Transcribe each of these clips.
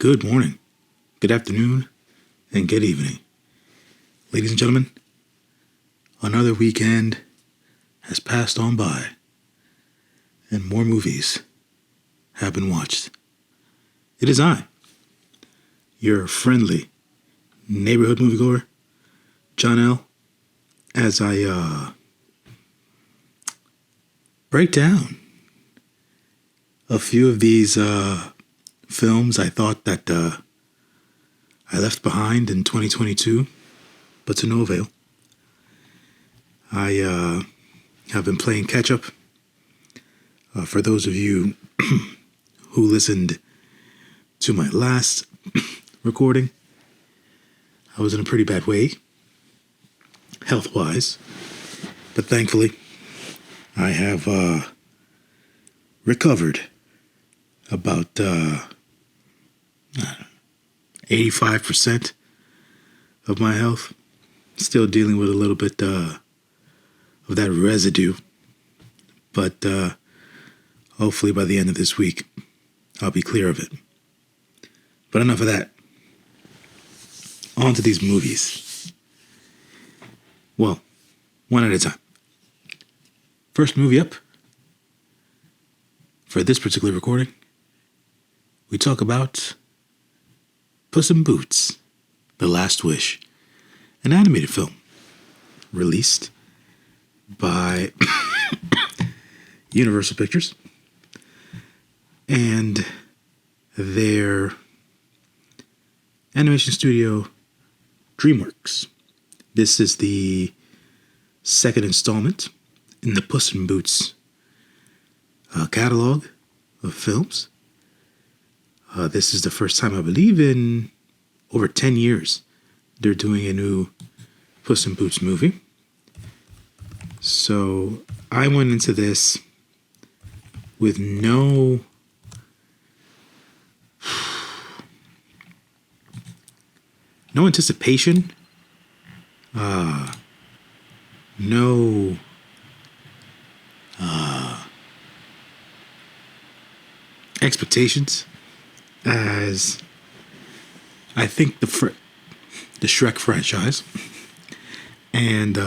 Good morning, good afternoon, and good evening. Ladies and gentlemen, another weekend has passed on by, and more movies have been watched. It is I, your friendly neighborhood moviegoer, John L., as I break down a few of these films I thought that I left behind in 2022, but to no avail. I have been playing catch-up. For those of you who listened to my last recording, I was in a pretty bad way, health-wise, but thankfully I have recovered about 85% of my health. Still dealing with a little bit of that residue, but hopefully by the end of this week I'll be clear of it. But enough of that. On to these movies. Well, one at a time. First movie up for this particular recording, we talk about Puss in Boots: The Last Wish, an animated film released by Universal Pictures and their animation studio, DreamWorks. This is the second installment in the Puss in Boots catalog of films. This is the first time, I believe, in over 10 years they're doing a new Puss in Boots movie. So I went into this with no anticipation, no expectations, as I think the Shrek franchise and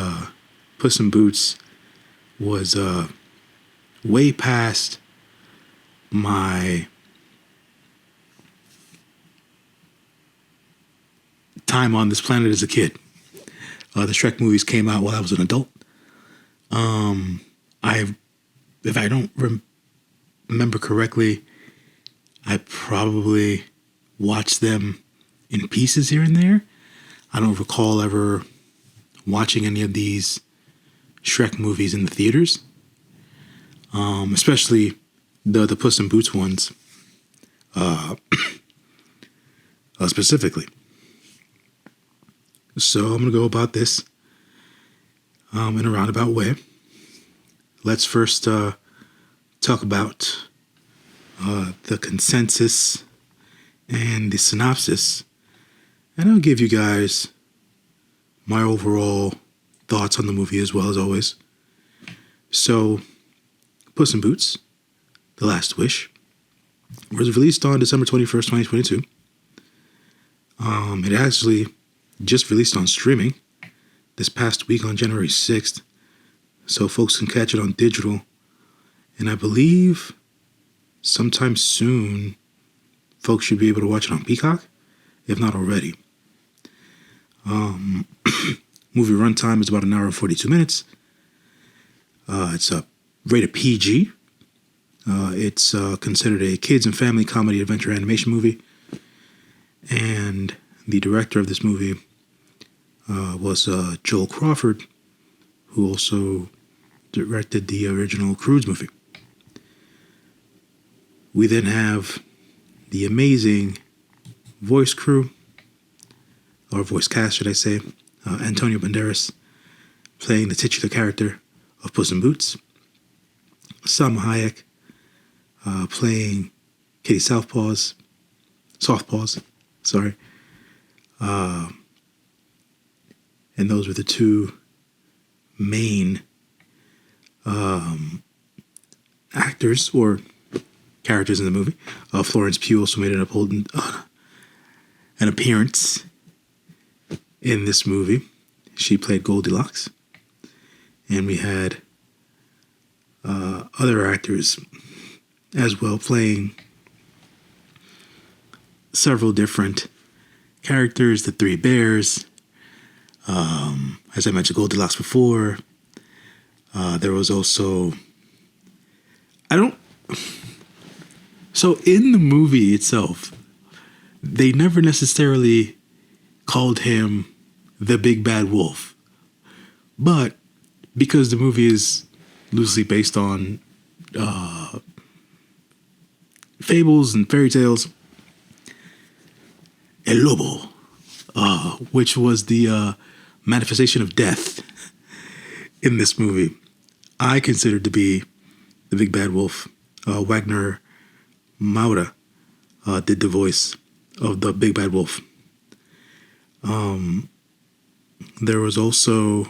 Puss in Boots was way past my time on this planet as a kid. The Shrek movies came out while I was an adult. If I don't remember correctly, I probably watched them in pieces here and there. I don't recall ever watching any of these Shrek movies in the theaters, especially the Puss in Boots ones, specifically. So I'm going to go about this in a roundabout way. Let's first talk about the consensus and the synopsis, and I'll give you guys my overall thoughts on the movie as well, as always. So, Puss in Boots: The Last Wish was released on December 21st, 2022. It actually just released on streaming this past week on January 6th, so folks can catch it on digital, and I believe sometime soon folks should be able to watch it on Peacock, if not already. Movie runtime is about an hour and 42 minutes. It's rated PG. It's considered a kids and family comedy adventure animation movie. And the director of this movie was Joel Crawford, who also directed the original Cruise movie. We then have the amazing voice crew, or voice cast, should I say. Antonio Banderas playing the titular character of Puss in Boots. Salma Hayek playing Kitty Softpaws. And those were the two main actors or characters in the movie. Florence Pugh also made an an appearance in this movie. She played Goldilocks. And we had other actors as well playing several different characters. The Three Bears. As I mentioned, Goldilocks before. There was also... So in the movie itself, they never necessarily called him the Big Bad Wolf. But because the movie is loosely based on fables and fairy tales, El Lobo, which was the manifestation of death in this movie, I considered to be the Big Bad Wolf. Wagner Moura did the voice of the Big Bad Wolf. There was also...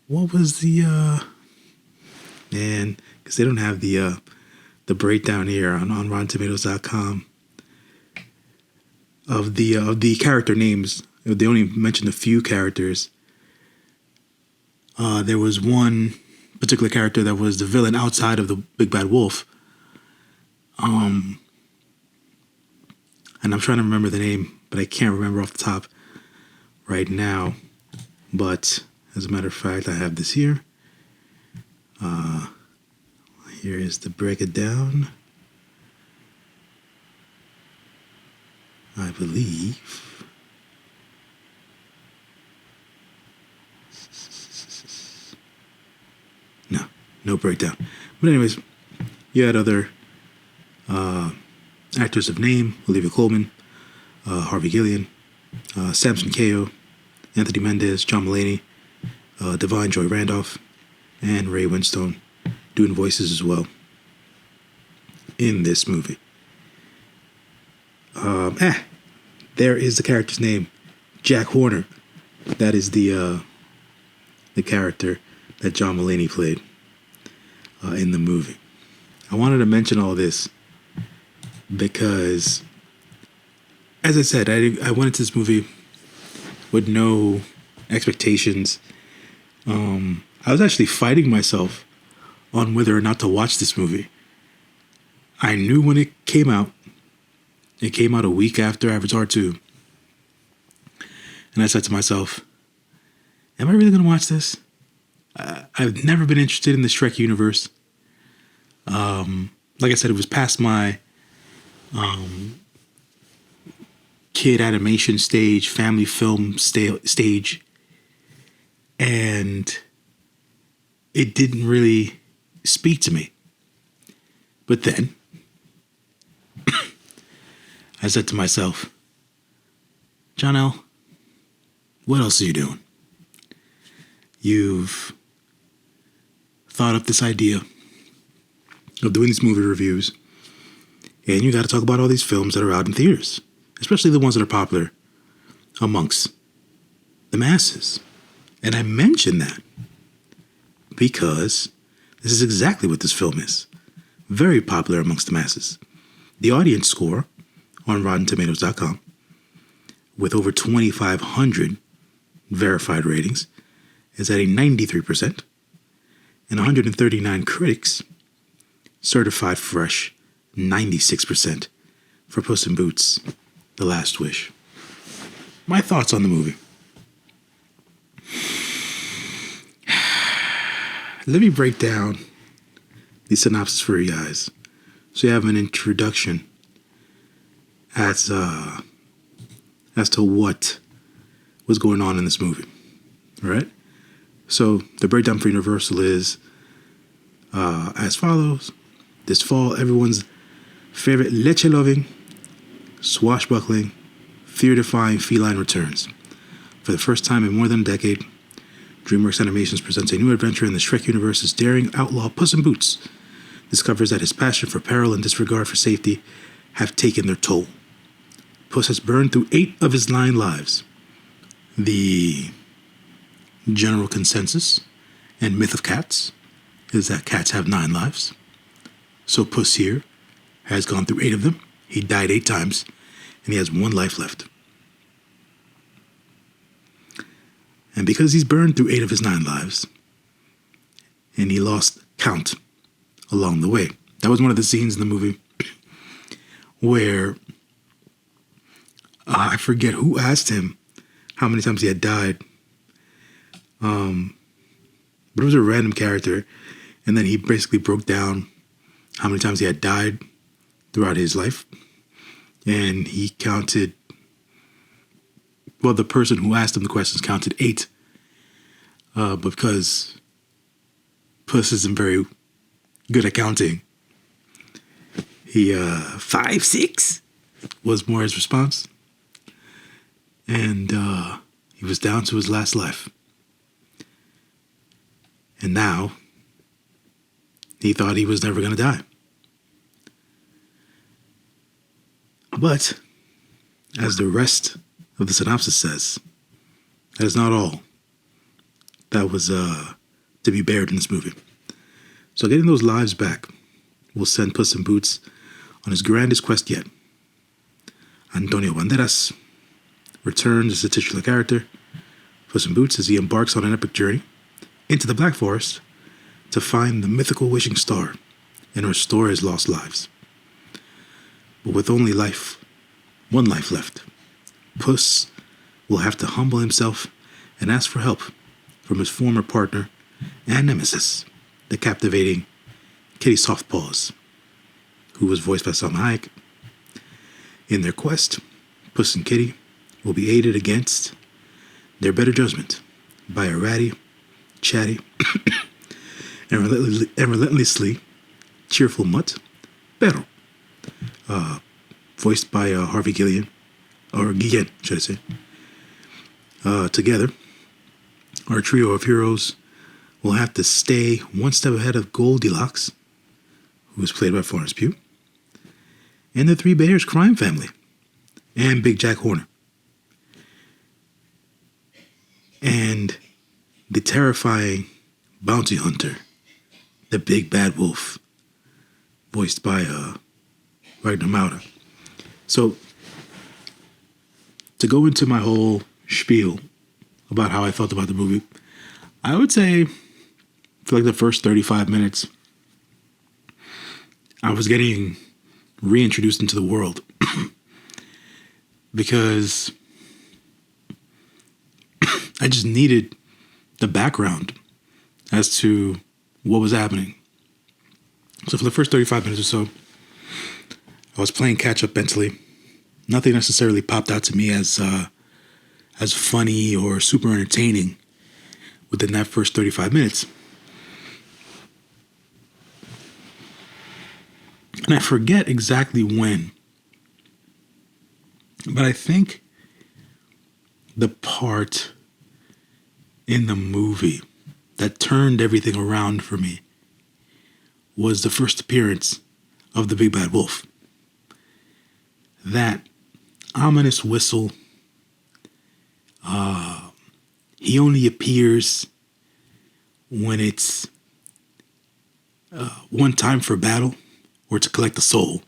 what was the... man, because they don't have the breakdown here on RottenTomatoes.com of the character names. They only mentioned a few characters. There was one particular character that was the villain outside of the Big Bad Wolf. And I'm trying to remember the name, but I can't remember off the top right now. But as a matter of fact, I have this here. Here is the break it down. I believe. No breakdown. But anyways, you had other actors of name: Olivia Colman, Harvey Guillén, Samson Kayo, Anthony Mendez, John Mulaney, Da'Vine Joy Randolph, and Ray Winstone doing voices as well in this movie. There is the character's name, Jack Horner. That is the character that John Mulaney played in the movie. I wanted to mention all this because, as I said, I went into this movie with no expectations. I was actually fighting myself on whether or not to watch this movie. I knew when it came out. It came out a week after Avatar 2. And I said to myself, am I really going to watch this? I've never been interested in the Shrek universe. Like I said, it was past my kid animation stage, family film stage. And it didn't really speak to me. But then I said to myself, John L., what else are you doing? You've thought up this idea of doing these movie reviews, and you got to talk about all these films that are out in theaters, especially the ones that are popular amongst the masses. And I mention that because this is exactly what this film is. Very popular amongst the masses. The audience score on RottenTomatoes.com, with over 2,500 verified ratings, is at a 93%, and 139 critics certified fresh 96% for Puss in Boots: The Last Wish. My thoughts on the movie. Let me break down the synopsis for you guys, so you have an introduction as to what was going on in this movie. All right? So the breakdown for Universal is as follows. This fall, everyone's favorite leche-loving, swashbuckling, fear-defying feline returns. For the first time in more than a decade, DreamWorks Animation presents a new adventure in the Shrek universe as daring outlaw Puss in Boots discovers that his passion for peril and disregard for safety have taken their toll. Puss has burned through 8 of his 9 lives. The general consensus and myth of cats is that cats have 9 lives. So Puss here has gone through 8 of them. He died 8 times, and he has one life left. And because he's burned through 8 of his 9 lives, and he lost count along the way. That was one of the scenes in the movie where I forget who asked him how many times he had died. But it was a random character, and then he basically broke down how many times he had died throughout his life. And he counted, well, the person who asked him the questions counted 8. But because Puss isn't very good at counting, he 5, 6 was more his response. And he was down to his last life. And now he thought he was never going to die. But as the rest of the synopsis says, that is not all that was to be bared in this movie. So getting those lives back will send Puss in Boots on his grandest quest yet. Antonio Banderas returns as the titular character, Puss in Boots, as he embarks on an epic journey into the Black Forest to find the mythical wishing star and restore his lost lives. But with only one life left, Puss will have to humble himself and ask for help from his former partner and nemesis, the captivating Kitty Softpaws, who was voiced by Salma Hayek. In their quest, Puss and Kitty will be aided against their better judgment by a ratty, chatty, and relentlessly cheerful mutt, Peril, voiced by Harvey Guillén, or Guillén, should I say. Together, our trio of heroes will have to stay one step ahead of Goldilocks, who was played by Florence Pugh, and the Three Bears crime family, and Big Jack Horner. And the terrifying bounty hunter, the Big Bad Wolf, voiced by Wagner Moura. So, to go into my whole spiel about how I felt about the movie, I would say for like the first 35 minutes, I was getting reintroduced into the world because I just needed the background as to what was happening. So for the first 35 minutes or so, I was playing catch up mentally. Nothing necessarily popped out to me as funny or super entertaining within that first 35 minutes. And I forget exactly when, but I think the part in the movie that turned everything around for me was the first appearance of the Big Bad Wolf. That ominous whistle. He only appears when it's one time for battle or to collect the soul,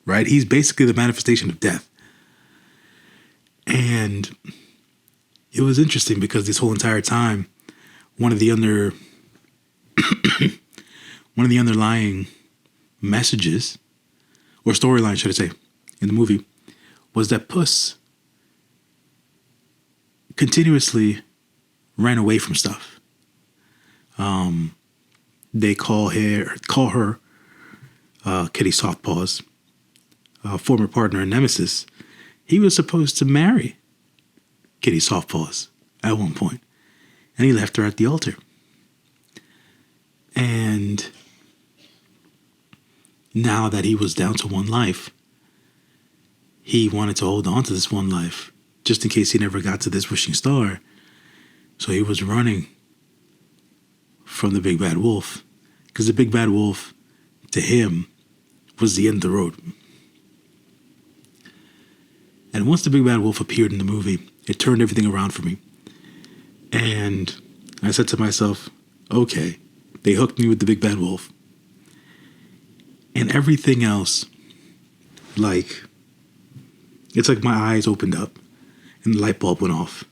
right? He's basically the manifestation of death. And it was interesting because this whole entire time, one of the underlying messages, or storyline, should I say, in the movie, was that Puss continuously ran away from stuff. They call her Kitty Softpaws, former partner and nemesis. He was supposed to marry Kitty Softpaws at one point, and he left her at the altar. And now that he was down to one life, he wanted to hold on to this one life just in case he never got to this wishing star. So he was running from the Big Bad Wolf, because the Big Bad Wolf, to him, was the end of the road. And once the Big Bad Wolf appeared in the movie, it turned everything around for me. And I said to myself, okay, they hooked me with the Big Bad Wolf. And everything else, like It's like my eyes opened up and the light bulb went off.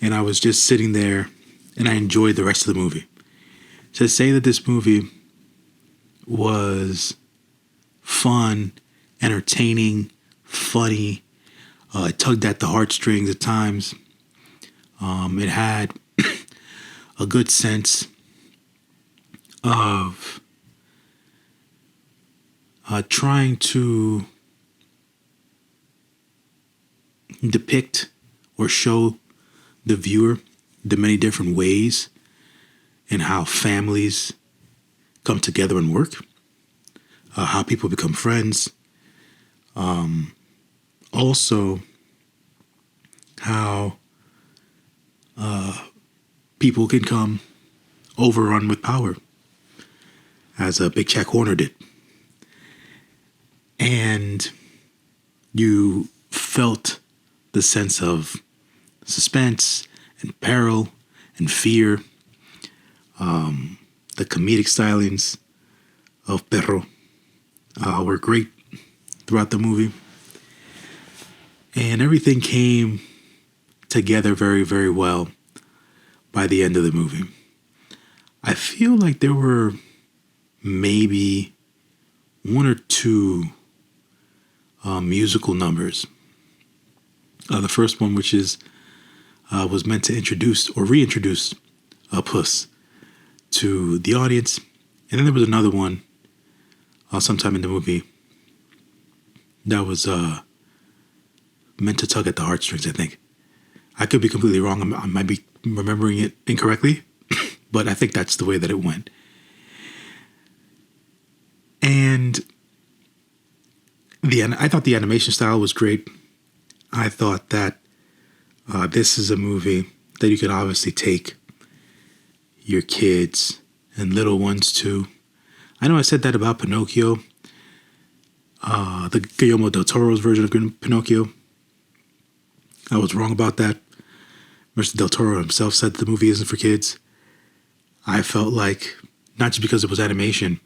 And I was just sitting there and I enjoyed the rest of the movie. To say that this movie was fun, entertaining, funny, it tugged at the heartstrings at times. It had a good sense of trying to depict or show the viewer the many different ways and how families come together and work, how people become friends, also how people can come overrun with power, as Big Jack Horner did. And you felt the sense of suspense and peril and fear. The comedic stylings of Perro were great throughout the movie. And everything came together very, very well by the end of the movie. I feel like there were maybe one or two musical numbers. The first one, which was meant to introduce or reintroduce Puss to the audience. And then there was another one sometime in the movie that was meant to tug at the heartstrings, I think. I could be completely wrong. I might be remembering it incorrectly, but I think that's the way that it went. And I thought the animation style was great. I thought that this is a movie that you could obviously take your kids and little ones to. I know I said that about Pinocchio, the Guillermo del Toro's version of Pinocchio. I was wrong about that. Mr. Del Toro himself said the movie isn't for kids. I felt like, not just because it was animation,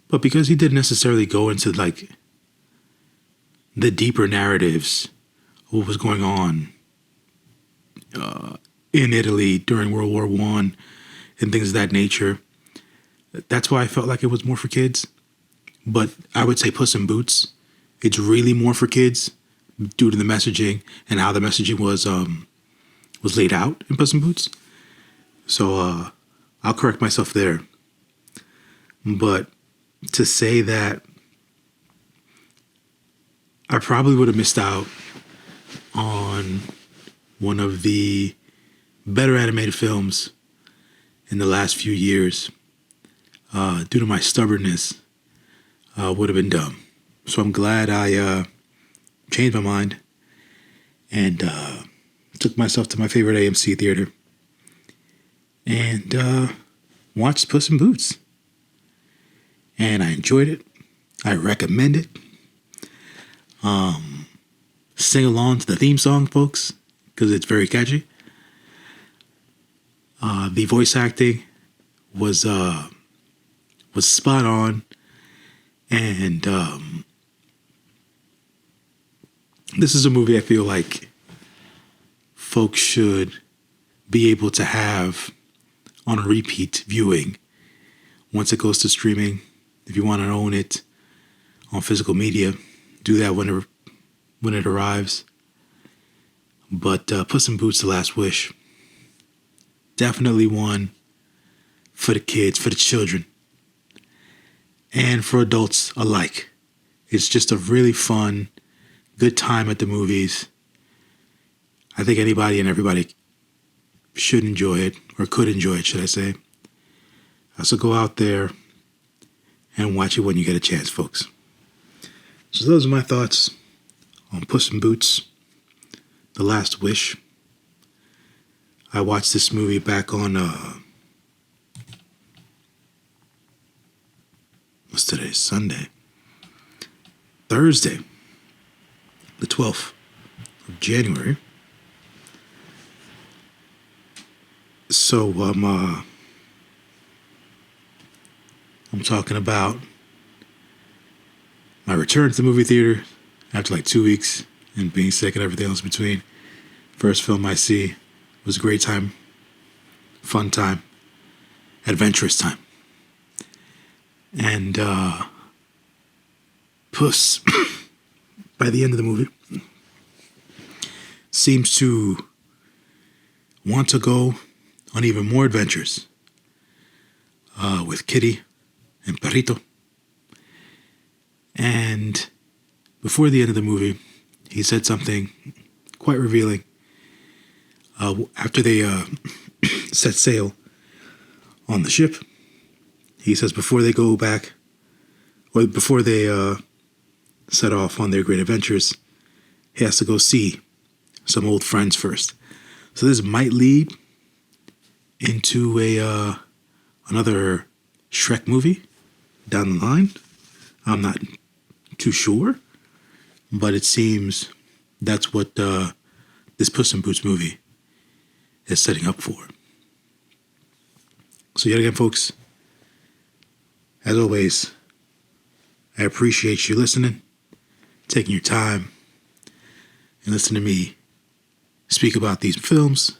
but because he didn't necessarily go into like the deeper narratives of what was going on in Italy during World War I and things of that nature. That's why I felt like it was more for kids. But I would say Puss in Boots, it's really more for kids due to the messaging and how the messaging was laid out in Puss in Boots. So I'll correct myself there. But to say that I probably would have missed out on one of the better animated films in the last few years due to my stubbornness would have been dumb. So I'm glad I changed my mind and took myself to my favorite AMC theater and watched Puss in Boots. And I enjoyed it. I recommend it. Sing along to the theme song, folks, because it's very catchy. The voice acting was spot on, and this is a movie I feel like folks should be able to have on a repeat viewing once it goes to streaming. If you want to own it on physical media, do that when it arrives. But Puss in Boots: The Last Wish, definitely one for the kids, for the children, and for adults alike. It's just a really fun, good time at the movies. I think anybody and everybody should enjoy it, or could enjoy it, should I say. So go out there and watch it when you get a chance, folks. So those are my thoughts on Puss in Boots: The Last Wish. I watched this movie back on, what's today? Sunday. Thursday, the 12th of January. So, I'm talking about my return to the movie theater after like 2 weeks and being sick and everything else in between. First film I see was a great time, fun time, adventurous time. And Puss, by the end of the movie, seems to want to go on even more adventures with Kitty and Perrito. And before the end of the movie, he said something quite revealing. After they set sail on the ship, he says before they go back, or before they set off on their great adventures, he has to go see some old friends first. So this might lead into another Shrek movie down the line. I'm not too sure, but it seems that's what this Puss in Boots movie is setting up for. So yet again, folks, as always, I appreciate you listening, taking your time, and listening to me speak about these films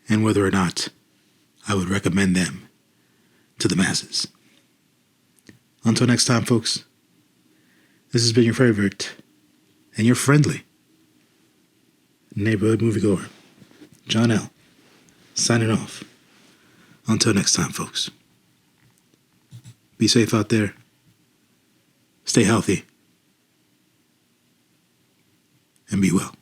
and whether or not I would recommend them to the masses. Until next time, folks, this has been your favorite and your friendly neighborhood moviegoer, John L., signing off. Until next time, folks. Be safe out there. Stay healthy. And be well.